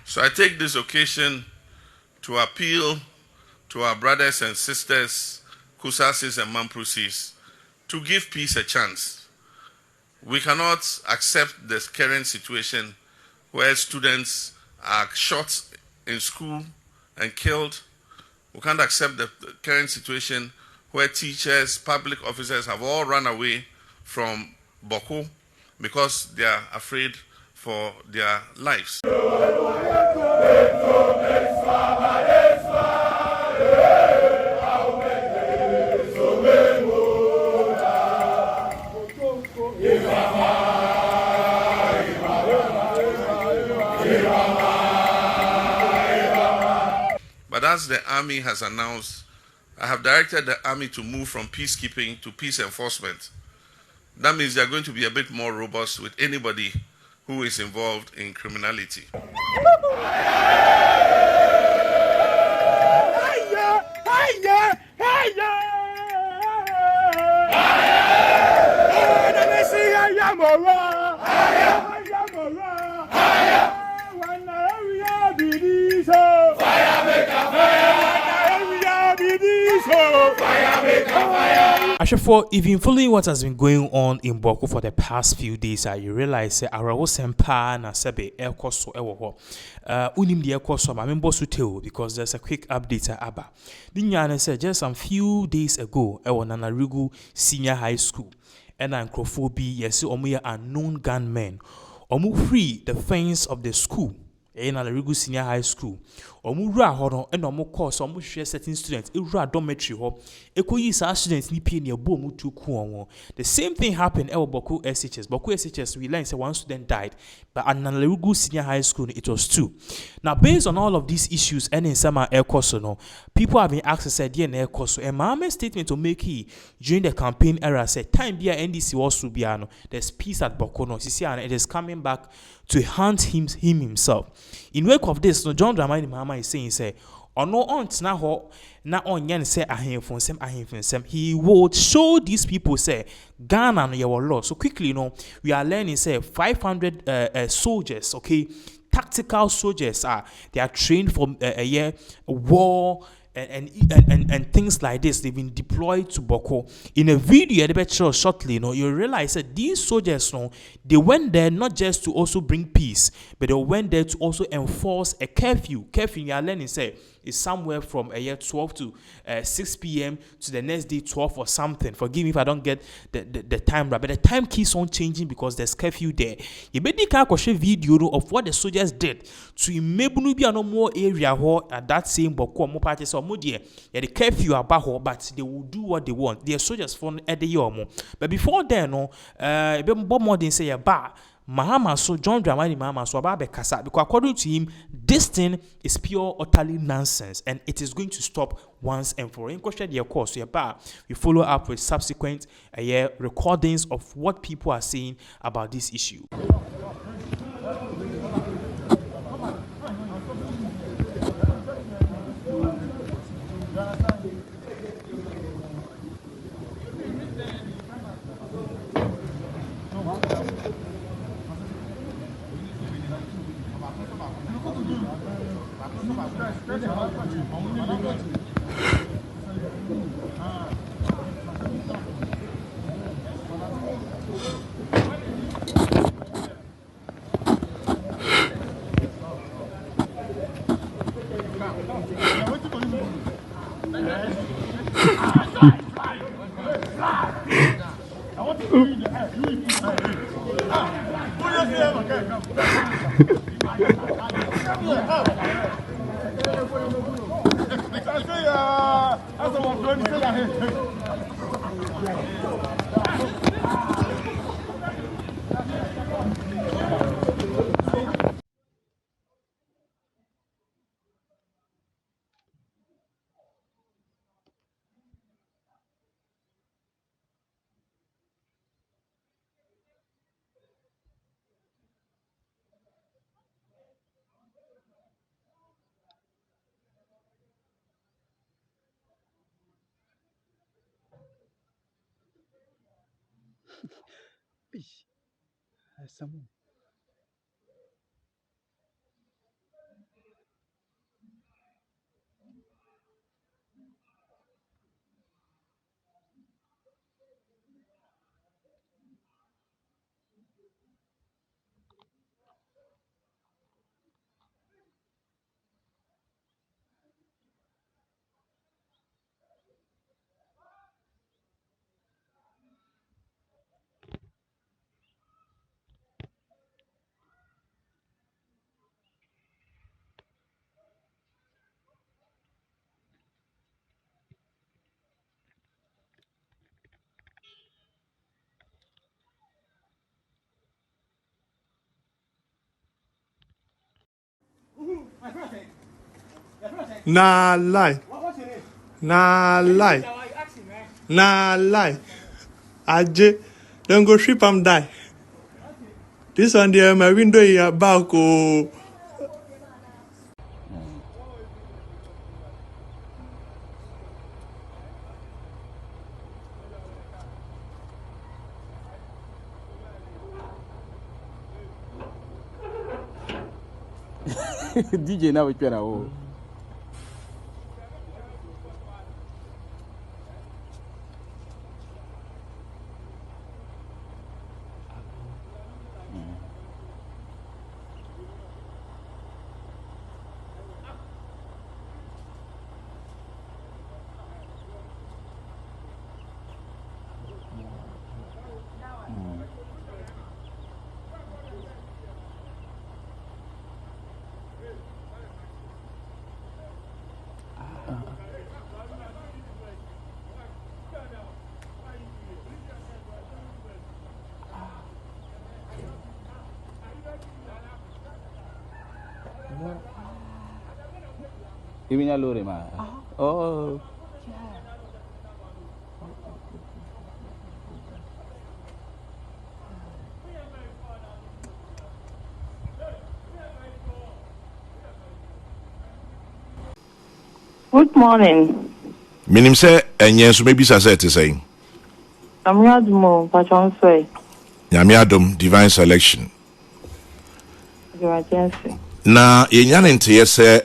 So I take this occasion to appeal to our brothers and sisters, Kusasis and Mamprusis, to give peace a chance. We cannot accept the current situation where students are shot in school and killed. We can't accept the current situation where teachers, public officers have all run away from Bawku because they are afraid for their lives. But as the army has announced, I have directed the army to move from peacekeeping to peace enforcement. That means they are going to be a bit more robust with anybody who is involved in criminality. For if you've been following what has been going on in Bawku for the past few days, you realize our sempa na sebe elkoso ewo unim the elkoso ma member suteo because there's a quick update aba. Dinyane said just some few days ago ewo Nanarigu Senior High School and Ankrophobia yes omu unknown gunmen omu free the fence of the school in Nanarigu Senior High School. Omura hono and omo course omo share certain students ewura dormitory ho ekoyi sa students ni pie ne abo mu tu ku. The same thing happened at Bawku SHS we learned say one student died, but at Nanarigu Senior High School it was two. Now based on all of these issues and in some air course no people have been asked said yeah air course and Mahama statement to make he during the campaign era said time be NDC was to be there's peace at Bawku no and it is coming back to haunt him himself. In wake of this, no John Dramani Mahama is saying, say, or no aunt na ho na on say ahemfonsem. He would show these people say Ghana no your law. So quickly, we are learning say 500 soldiers, okay, tactical soldiers they are trained for a year war. And things like this, they've been deployed to Bawku. In a video, shortly, you realize that these soldiers, they went there not just to also bring peace, but they went there to also enforce a curfew. Curfew, you are learning, say, is somewhere from a year 12 to 6 p.m. to the next day 12 or something. Forgive me if I don't get the time right, but the time keeps on changing because there's curfew there. You better catch a video of what the soldiers did to enable be no more area at that same Bawku more parties or more dear. Yeah, the curfew about but they will do what they want. Their soldiers from at the year. But before then, more than say a bar. Mahama so John Dramani Mahama so about Kasa because according to him, this thing is pure utterly nonsense and it is going to stop once and for all. In question, of course, we follow up with subsequent recordings of what people are saying about this issue. Nah lie. Nah lie. Nah lie. Aje, don't go ship am die. This one there, my window here, Bawku. DJ now with you. Even a lorry man. Oh. Good morning. Minim say enye so maybe say to say. I'm Yadmo, Pachonswe. Nyamiadom divine selection. Emergency. Na yenyane nte say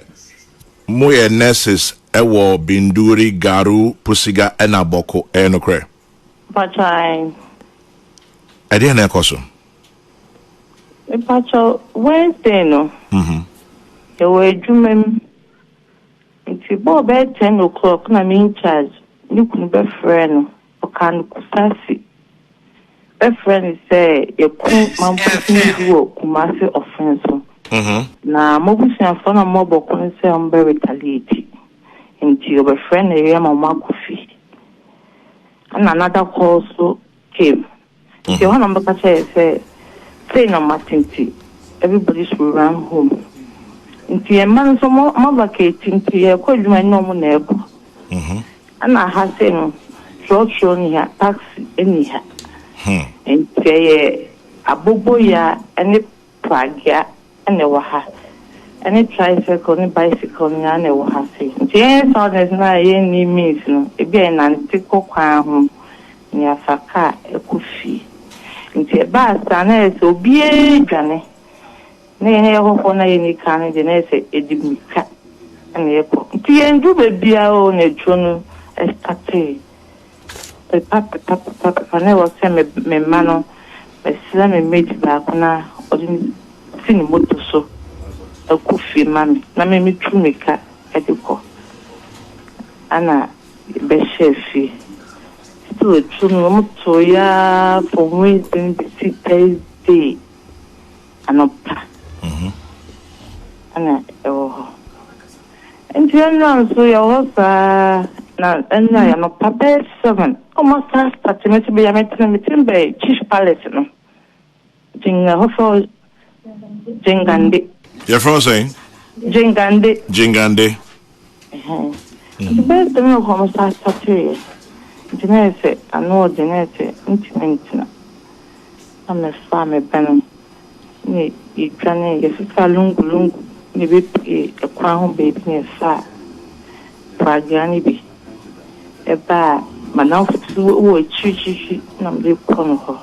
moye nurses ewo Binduri Garu Pusiga ena Bawku enokre. Pachai. Ade na ekoso. Pacho Wednesday no. Ewe jumem. It's about 10 o'clock na me in charge. You can be friend. Okan kusasi. Be friend say you couldn't mampu kumasi offense. Na mobusi afana mo Bawku say I'm very retaliate. Into your friend area mama coffee. And another call so came. The one number say no matinti. Everybody should run home. Into a man so more vacating to a cold my normal neighbor. And I have seen truck showing here taxi anyhow. And say a boboya and a pragia and a waha. And a tricycle and bicycle and a waha say. Yes, all there's not any means, no. Again, and take up home near Saka a coffee. Into a bath and so be a journey. Nay, I hope on any kind of genesi edimika and the echo. The do baby on a journal as tate. The papa, I never send me mano, my son and made back now, or didn't see motor so. A coffee, mammy, na me trumika at the call. Anna, Beshefi. Still a true motoya for waiting the Thursday. And up. And general, so you also now, and I am a papa 7. Almost started to be a meeting by Chief Palace. Jinga Jingandi. You're from saying? Jingandi. Jingande. The best thing of almost started. Genesi, I know Genesi, intimate. I'm a farmer, Ben. Ni itwane yefika lungu ni bepi ekwan ho baby ne fa pragiani bi eba manafo wo chichichi na mbe kono ho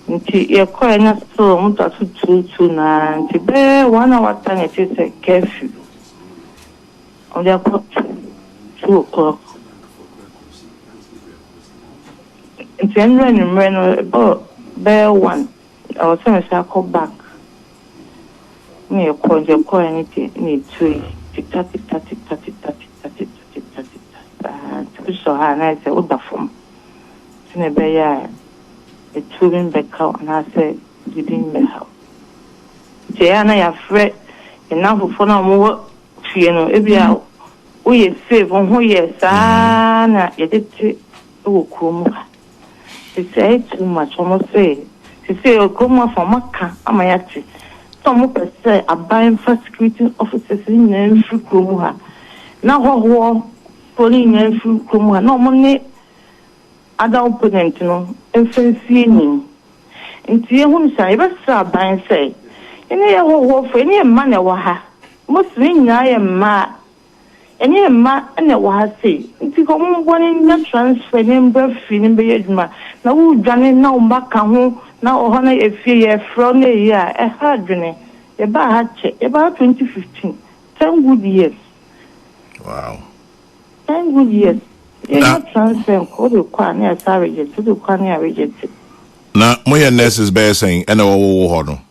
nti yekoya na so mutatu tutu na nti be 1 hour time it say curfew on the clock 2 o'clock nti enro ni mreno be 1 I was saying I call back. Me a call anything need to 30. So I said, what the form? Sinebea a tubing back out and I said, you didn't make out. Jana, you're afraid enough for no more. You know, if you are, we save on who yes, Anna, you did say, oh, Kuma. They say too much, almost say. She say, "Oh, come from Maka, Amayati." Some of us say, "I'm buying for security officers in every Kumuha." na ho poli nya fu kumu na omone other opponent no emfansie ni nti ehun sa ebesa ban say ene ye ho fo ene ma na wa ha muslim nya ye ma ene ma na wa ha say nti ko mo bone nya transfer ne mba fi ne be yeduma na wo dwane na o mbaka ho na o ho na efie ye fro na ye a e ha dwane e ba ha che e ba 2015 10 good years. Wow. 10 good years. Yeah, transfer code the kwani as I reject to the kwani I rejected. Na moye nurses be saying ena wo ho no.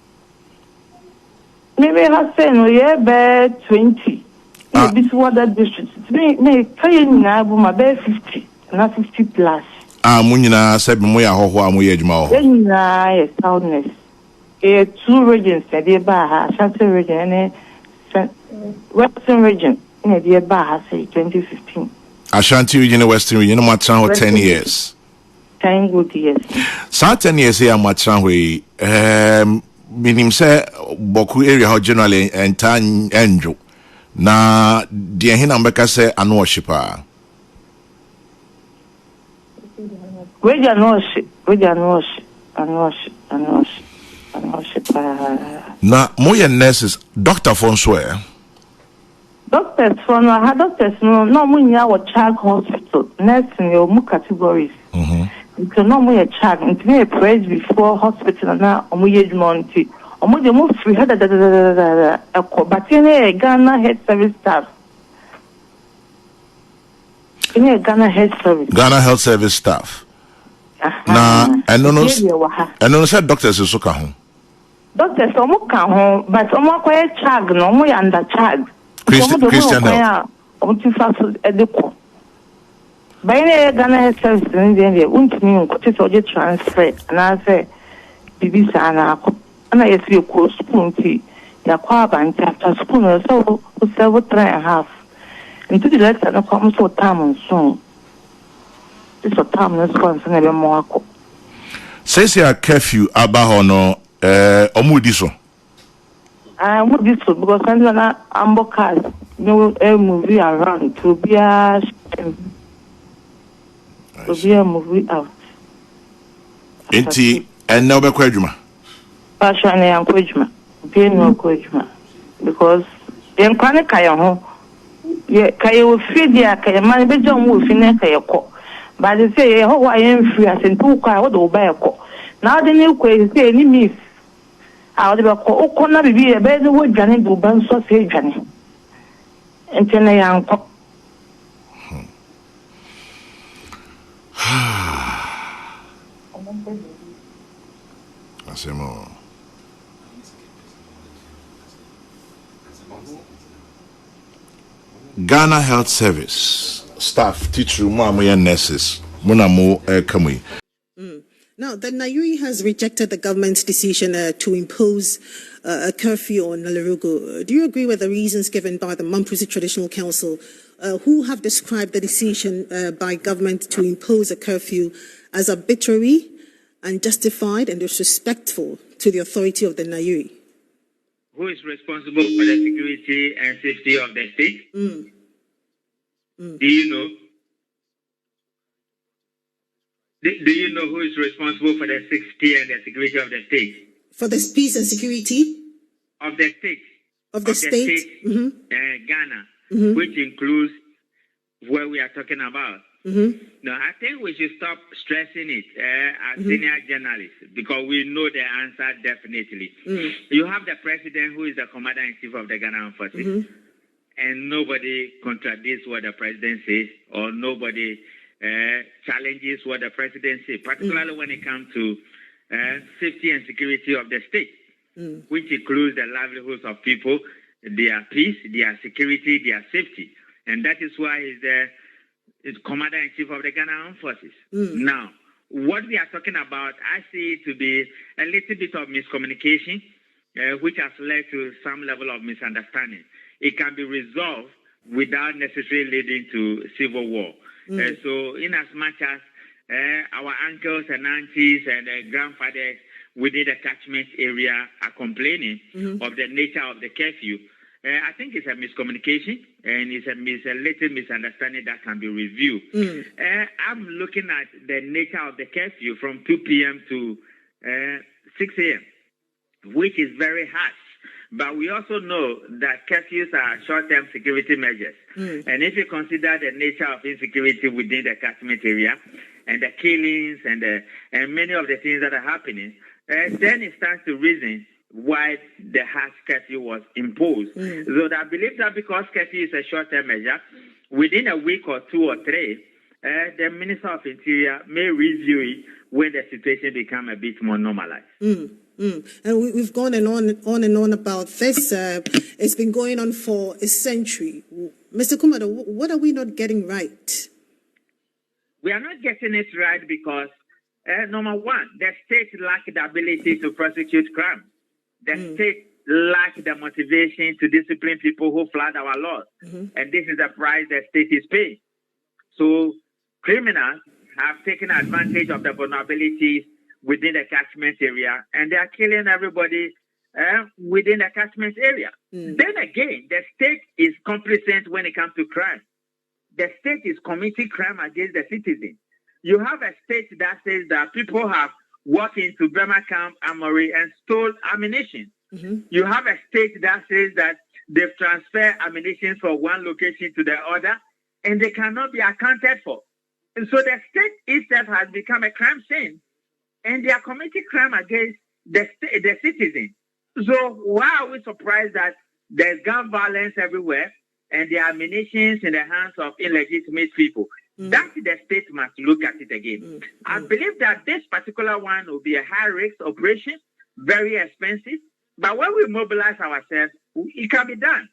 Maybe I say no yeah be 20. This what that district. Me pay na bu ma be 50 na 50 plus. Mo nyina se be moye ahoho a moye adwuma ho. Na yes soundness. 2 regions dey ba ha, Ashanti region and Western region in dey ba ha say 2015. Ashanti region, Western region, no matter 10 years. 10 good years. So 10 years here, matran we minim say Bawku area how generally enta enjo. Na die hina mbeka say ano worshipa. We no worship. Na moye nurses, doctor for swear. Doctors for no doctors no munya wa child hospital nursing your mu categories. So no munya child into me praise before hospital na omuye dwumonti omu de mu free head but in Ghana health service staff. In Ghana health service staff. Na eno say doctors so ka ho. Doctors omu ka ho but omu akoye child no omu ya under child. Christian health. By any Ghana service in the India, untimi nkote so je transfer na say bibisa na yes you ko school ti ya kwa banti after school so 3.5 into the letter no come so time so this so time no so na be mo akọ says ya curfew abaho no omudi so because I'm ambo cars no movie around to be a movie out. Enti and now be kwadwuma. Passion and kwadwuma. Be no kwadwuma because en kwane kaya ho ye kaya wo fi dia kaya man be jom wo fi ne kaya ko. But they say ho wa yen free asentu kwa wo do ba ko. Now the new kwezi say ni miss I would be called na bibi ebe de wo dwane do ban so se dwane entene yanko Asemo Ghana Health Service staff teacher mo amoye nurses mo na mo kamui. Now, the Nairi has rejected the government's decision to impose a curfew on Nalarugo. Do you agree with the reasons given by the Mamprasi Traditional Council, who have described the decision by government to impose a curfew as arbitrary, unjustified, and disrespectful to the authority of the Nairi? Who is responsible for the security and safety of the state? Do you know? Do you know who is responsible for the safety and the security of the state? For the peace and security? Of the state. Of the state? Ghana, which includes what we are talking about. No, I think we should stop stressing it as senior journalists because we know the answer definitely. You have the president who is the commander-in-chief of the Ghana Armed Forces, and nobody contradicts what the president says or nobody challenges what the president says, particularly when it comes to safety and security of the state, which includes the livelihoods of people, their peace, their security, their safety. And that is why he's commander-in-chief of the Ghana Armed Forces. Now, what we are talking about, I see it to be a little bit of miscommunication, which has led to some level of misunderstanding. It can be resolved without necessarily leading to civil war. So in as much as our uncles and aunties and grandfathers within the catchment area are complaining of the nature of the curfew, I think it's a miscommunication and it's a little misunderstanding that can be reviewed. I'm looking at the nature of the curfew from 2 p.m. to 6 a.m., which is very harsh. But we also know that curfews are short-term security measures. And if you consider the nature of insecurity within the catchment area and the killings and many of the things that are happening, then it stands to reason why the harsh curfew was imposed. So I believe that because curfew is a short-term measure, within a week or 2 or 3, the Minister of Interior may review it when the situation becomes a bit more normalized. And we've gone on about this. It's been going on for a century. Mr. Kumado, what are we not getting right? We are not getting it right because, number one, the state lacks the ability to prosecute crime. The state lacks the motivation to discipline people who flood our laws. And this is the price the state is paying. So criminals have taken advantage of the vulnerabilities within the catchment area, and they are killing everybody within the catchment area. Then again, the state is complicit when it comes to crime. The state is committing crime against the citizens. You have a state that says that people have walked into Burma Camp, Amory, and stole ammunition. You have a state that says that they've transferred ammunition from one location to the other, and they cannot be accounted for. And so the state itself has become a crime scene, and they are committing crime against the citizens. So why are we surprised that there's gun violence everywhere and the ammunition in the hands of illegitimate people? That the state must look at it again. I believe that this particular one will be a high-risk operation, very expensive. But when we mobilize ourselves, it can be done.